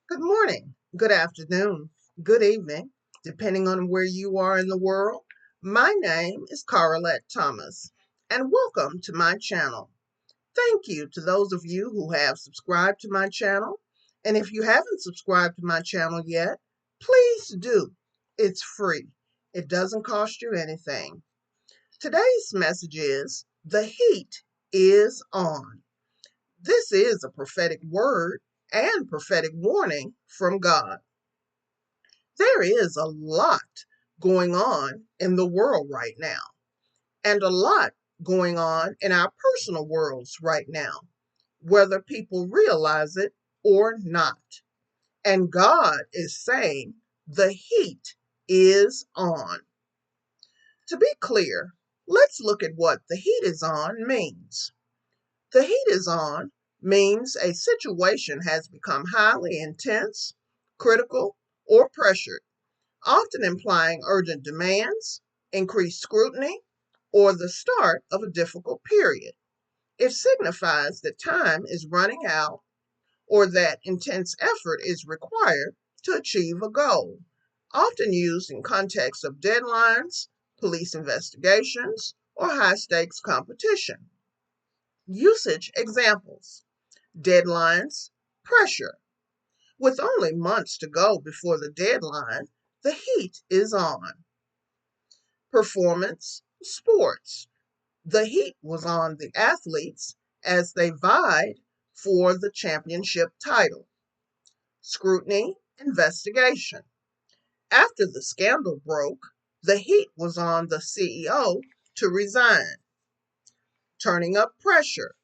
Good morning, good afternoon, good evening, depending on where you are in the world. My name is Carrolet Thomas, and welcome to my channel. Thank you to those of you who have subscribed to my channel. And if you haven't subscribed to my channel yet, please do. It's free. It doesn't cost you anything. Today's message is the heat is on. This is a prophetic word and prophetic warning from God. There is a lot going on in the world right now, and a lot going on in our personal worlds right now, whether people realize it or not. And God is saying the heat is on. To be clear, let's look at what the heat is on means. The heat is on means a situation has become highly intense, critical, or pressured, often implying urgent demands, increased scrutiny, or the start of a difficult period. It signifies that time is running out or that intense effort is required to achieve a goal, often used in context of deadlines, police investigations, or high stakes competition. Usage examples: deadlines, pressure. With only months to go before the deadline, the heat is on. Performance, sports. The heat was on the athletes as they vied for the championship title. Scrutiny, investigation. After the scandal broke, the heat was on the CEO to resign. Turning up pressure.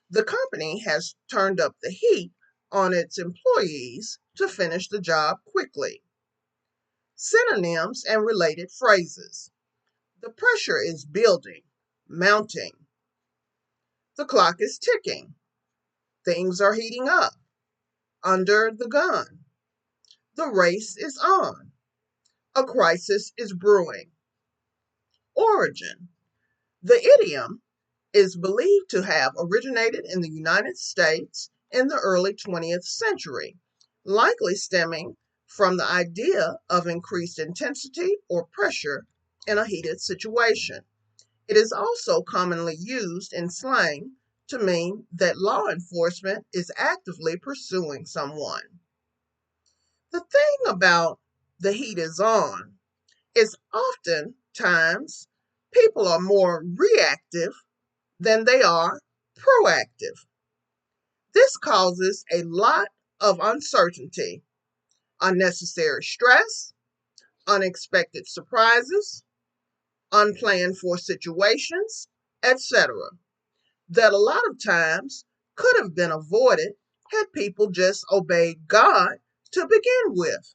The company has turned up the heat on its employees to finish the job quickly. Synonyms and related phrases. The pressure is building, mounting. The clock is ticking. Things are heating up. Under the gun. The race is on. A crisis is brewing. Origin. The idiom is believed to have originated in the United States in the early 20th century, likely stemming from the idea of increased intensity or pressure in a heated situation. It is also commonly used in slang to mean that law enforcement is actively pursuing someone. The thing about the heat is on is oftentimes people are more reactive than they are proactive. This causes a lot of uncertainty, unnecessary stress, unexpected surprises, unplanned for situations, etc., that a lot of times could have been avoided had people just obeyed God to begin with.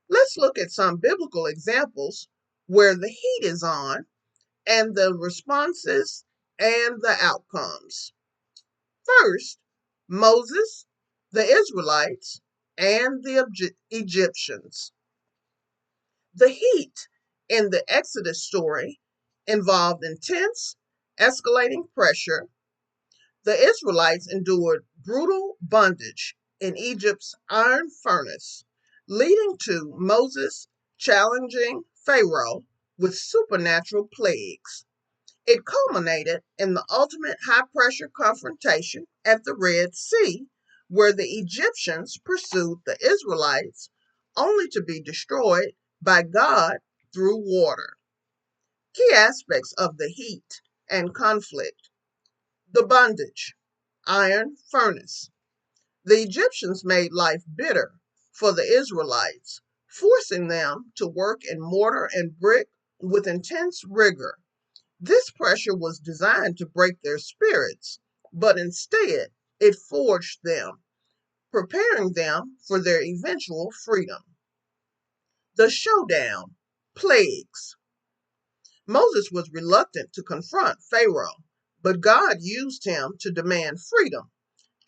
Let's look at some biblical examples where the heat is on and the responses and the outcomes. First, Moses, the Israelites, and the Egyptians. The heat in the Exodus story involved intense, escalating pressure. The Israelites endured brutal bondage in Egypt's iron furnace, leading to Moses challenging Pharaoh with supernatural plagues. It culminated in the ultimate high pressure confrontation at the Red Sea, where the Egyptians pursued the Israelites only to be destroyed by God through water. Key aspects of the heat and conflict: the bondage, iron furnace. The Egyptians made life bitter for the Israelites, forcing them to work in mortar and brick with intense rigor. This pressure was designed to break their spirits, but instead it forged them, preparing them for their eventual freedom. The showdown, plagues. Moses was reluctant to confront Pharaoh, but God used him to demand freedom,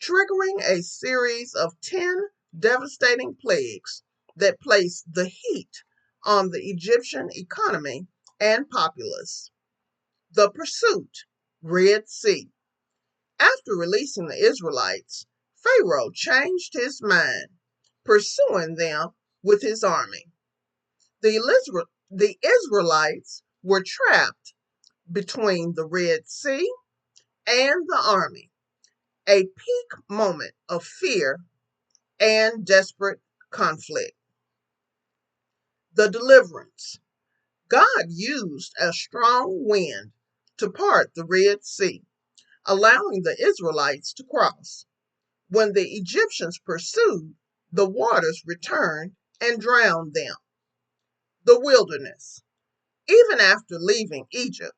triggering a series of 10 devastating plagues that placed the heat on the Egyptian economy and populace. The pursuit, Red Sea. After releasing the Israelites, Pharaoh changed his mind, pursuing them with his army. The Israelites were trapped between the Red Sea and the army, a peak moment of fear and desperate conflict. The deliverance. God used a strong wind to part the Red Sea, allowing the Israelites to cross. When the Egyptians pursued, the waters returned and drowned them. The wilderness. Even after leaving Egypt,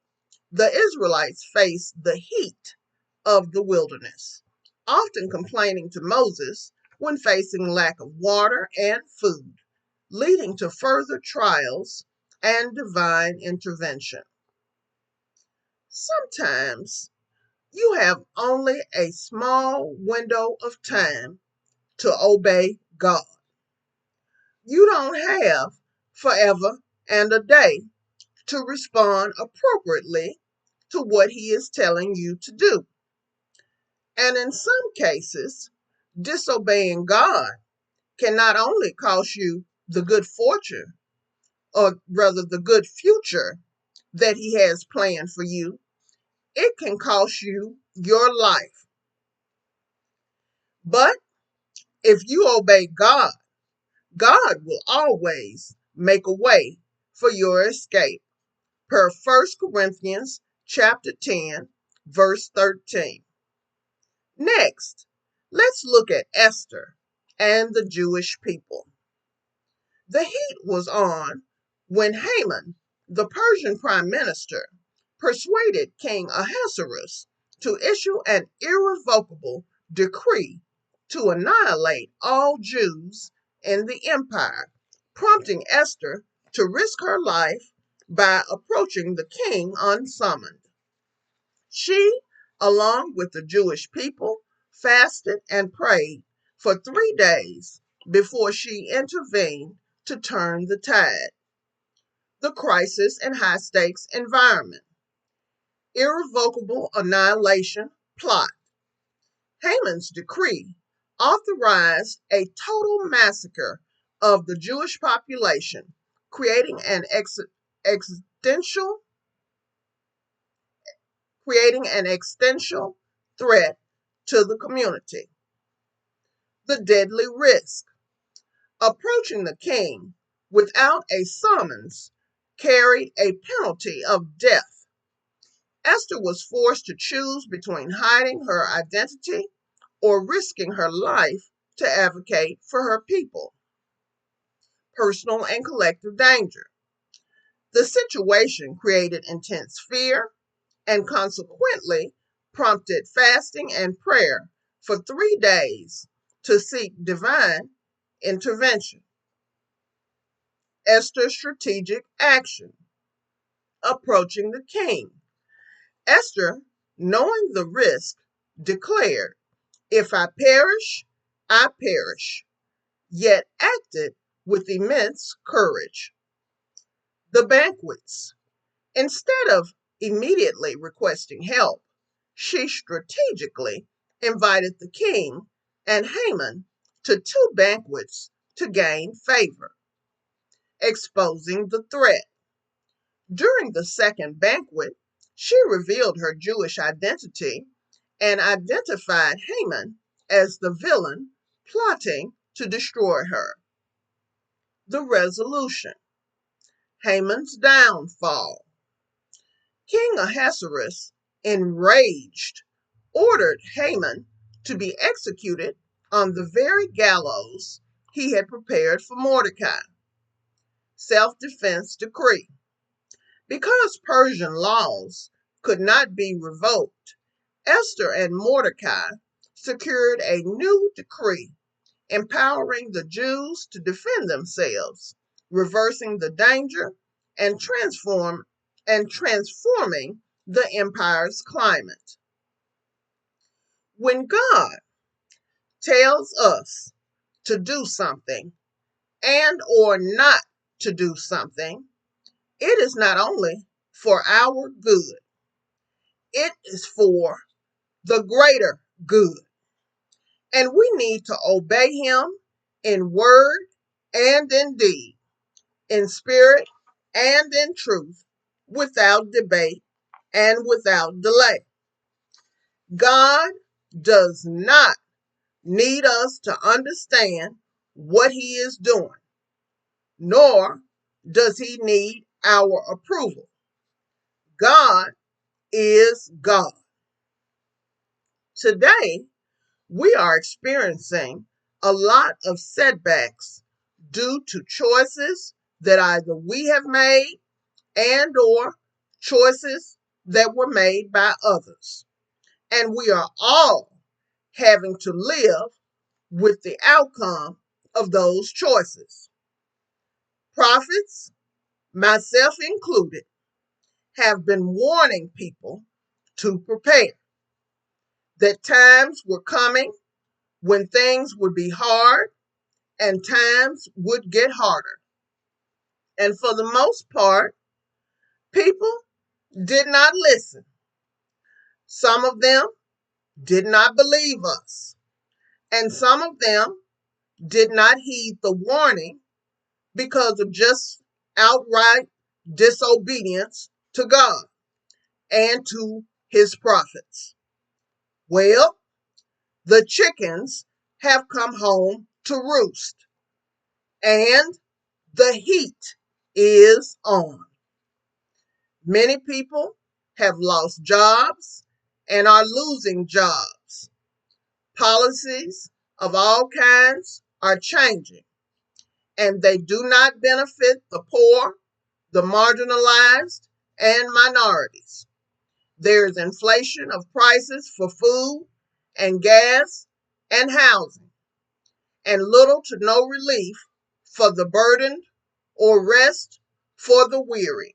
the Israelites faced the heat of the wilderness, often complaining to Moses when facing lack of water and food, leading to further trials and divine intervention. Sometimes you have only a small window of time to obey God. You don't have forever and a day to respond appropriately to what He is telling you to do. And in some cases, disobeying God can not only cost you the good fortune, or rather the good future that He has planned for you, it can cost you your life. But if you obey God, God will always make a way for your escape. Per 1 Corinthians chapter 10, verse 13. Next, let's look at Esther and the Jewish people. The heat was on when Haman, the Persian prime minister, persuaded King Ahasuerus to issue an irrevocable decree to annihilate all Jews in the empire, prompting Esther to risk her life by approaching the king unsummoned. She, along with the Jewish people, fasted and prayed for 3 days before she intervened to turn the tide. The crisis and high stakes environment. Irrevocable annihilation plot. Haman's decree authorized a total massacre of the Jewish population, creating an existential threat to the community. The deadly risk. Approaching the king without a summons carried a penalty of death. Esther was forced to choose between hiding her identity or risking her life to advocate for her people. Personal and collective danger. The situation created intense fear and consequently prompted fasting and prayer for 3 days to seek divine intervention. Esther's strategic action. Approaching the king. Esther, knowing the risk, declared, "If I perish, I perish," yet acted with immense courage. The banquets. Instead of immediately requesting help, she strategically invited the king and Haman to 2 banquets to gain favor. Exposing the threat. During the second banquet, she revealed her Jewish identity and identified Haman as the villain plotting to destroy her. The resolution. Haman's downfall. King Ahasuerus, enraged, ordered Haman to be executed on the very gallows he had prepared for Mordecai. Self-defense decree. Because Persian laws could not be revoked, Esther and Mordecai secured a new decree empowering the Jews to defend themselves, reversing the danger and transforming the empire's climate. When God tells us to do something and or not to do something, it is not only for our good, it is for the greater good. And we need to obey Him in word and in deed, in spirit and in truth, without debate and without delay. God does not need us to understand what he is doing, nor does he need our approval. God is God. Today, we are experiencing a lot of setbacks due to choices that either we have made and or choices that were made by others. And we are all having to live with the outcome of those choices. Prophets, myself included, have been warning people to prepare, that times were coming when things would be hard and times would get harder. And for the most part, people did not listen. Some of them did not believe us, and some of them did not heed the warning because of just outright disobedience to God and to his prophets. Well, the chickens have come home to roost, and the heat is on. Many people have lost jobs and are losing jobs. Policies of all kinds are changing, and they do not benefit the poor, the marginalized, and minorities. There is inflation of prices for food and gas and housing, and little to no relief for the burdened or rest for the weary.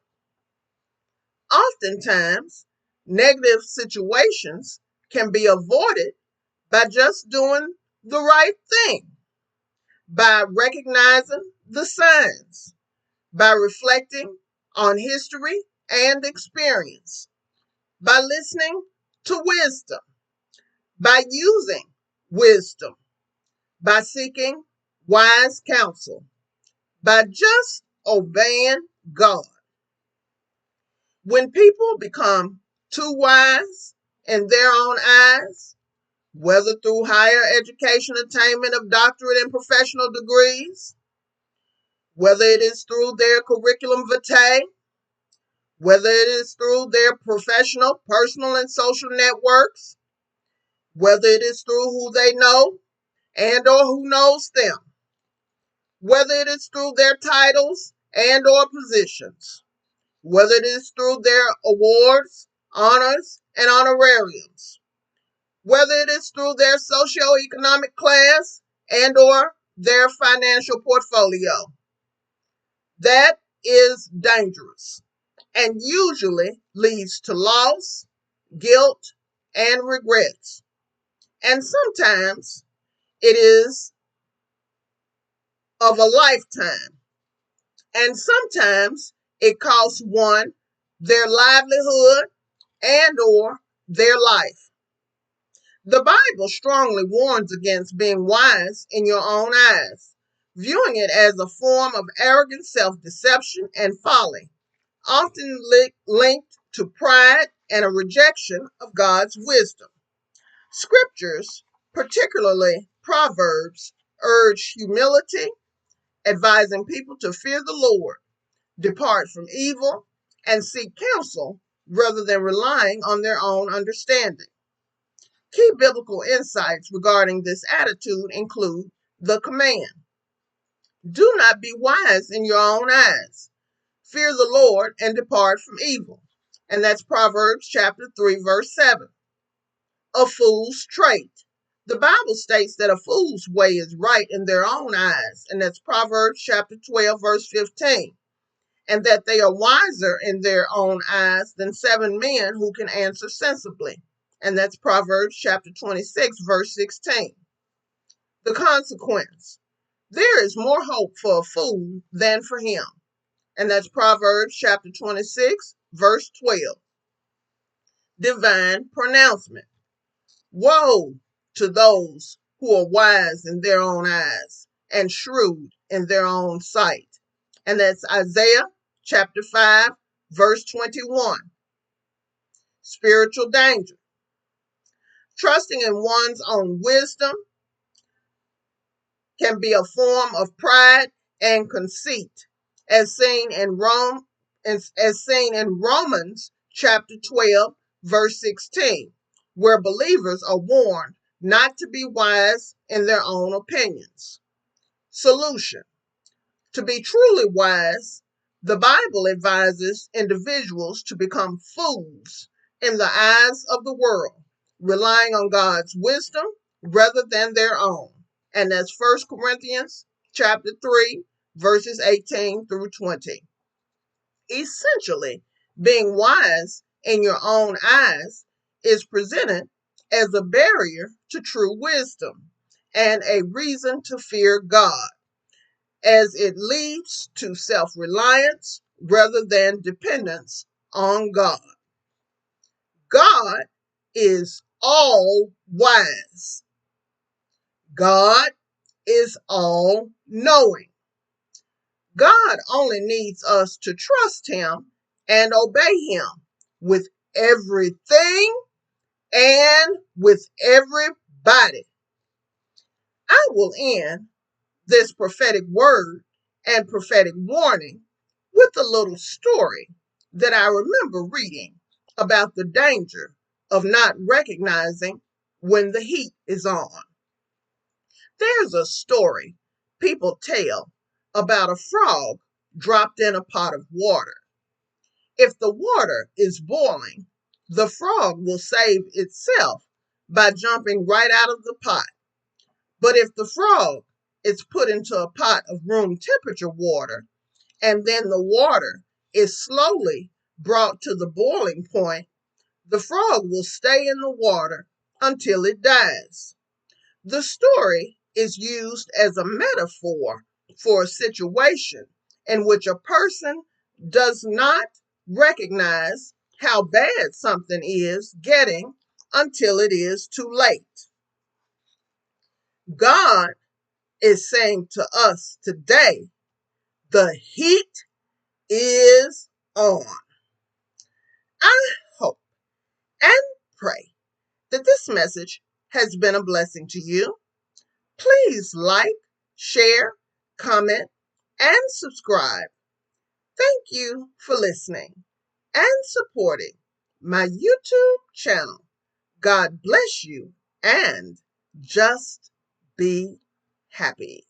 Oftentimes, negative situations can be avoided by just doing the right thing, by recognizing the signs, by reflecting on history and experience, by listening to wisdom, by using wisdom, by seeking wise counsel, by just obeying God. When people become too wise in their own eyes, whether through higher education attainment of doctorate and professional degrees, whether it is through their curriculum vitae, whether it is through their professional, personal, and social networks, whether it is through who they know and or who knows them, whether it is through their titles and or positions, whether it is through their awards, honors, and honorariums, whether it is through their socioeconomic class and or their financial portfolio. That is dangerous and usually leads to loss, guilt, and regrets. And sometimes it is of a lifetime. And sometimes it costs one their livelihood and or their life. The Bible strongly warns against being wise in your own eyes, viewing it as a form of arrogant self-deception and folly, often linked to pride and a rejection of God's wisdom. Scriptures, particularly Proverbs, urge humility, advising people to fear the Lord, depart from evil, and seek counsel rather than relying on their own understanding. Key biblical insights regarding this attitude include the command: do not be wise in your own eyes. Fear the Lord and depart from evil. And that's Proverbs chapter 3, verse 7. A fool's trait. The Bible states that a fool's way is right in their own eyes, and that's Proverbs chapter 12, verse 15. And that they are wiser in their own eyes than 7 men who can answer sensibly. And that's Proverbs chapter 26, verse 16. The consequence. There is more hope for a fool than for him. And that's Proverbs chapter 26, verse 12. Divine pronouncement. Woe to those who are wise in their own eyes and shrewd in their own sight. And that's Isaiah chapter 5, verse 21. Spiritual danger. Trusting in one's own wisdom can be a form of pride and conceit, as seen in Romans chapter 12, verse 16, where believers are warned not to be wise in their own opinions. Solution. To be truly wise, the Bible advises individuals to become fools in the eyes of the world, relying on God's wisdom rather than their own. And that's 1 Corinthians chapter 3, verses 18 through 20. Essentially, being wise in your own eyes is presented as a barrier to true wisdom and a reason to fear God, as it leads to self-reliance rather than dependence on God. God is all wise. God is all knowing. God only needs us to trust him and obey him with everything and with everybody. I will end this prophetic word and prophetic warning with a little story that I remember reading about the danger of not recognizing when the heat is on. There's a story people tell about a frog dropped in a pot of water. If the water is boiling, the frog will save itself by jumping right out of the pot. But if the frog is put into a pot of room temperature water, and then the water is slowly brought to the boiling point, the frog will stay in the water until it dies. The story is used as a metaphor for a situation in which a person does not recognize how bad something is getting until it is too late. God is saying to us today, the heat is on. I hope and pray that this message has been a blessing to you. Please like, share, comment, and subscribe. Thank you for listening and supporting my YouTube channel. God bless you and just be happy.